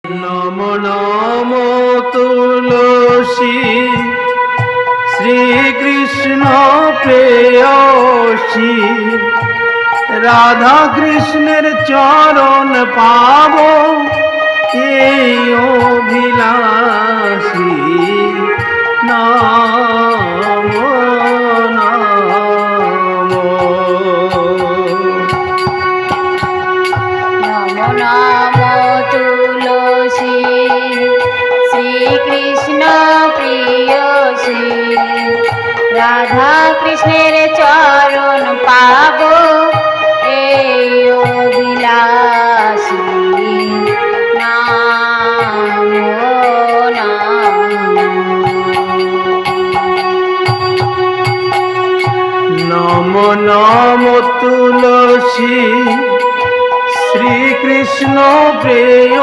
নম নম তুলসী শ্রীকৃষ্ণ প্রেয়সী রাধা কৃষ্ণের চরণ পাব এই অভিলাষী নাম নাম নম তুলসী শ্রীকৃষ্ণ প্রিয়সী রাধা কৃষ্ণের চরণ পাব এই অভিলাষী নাম নম নম তুলসী শ্রীকৃষ্ণ প্রেয়সী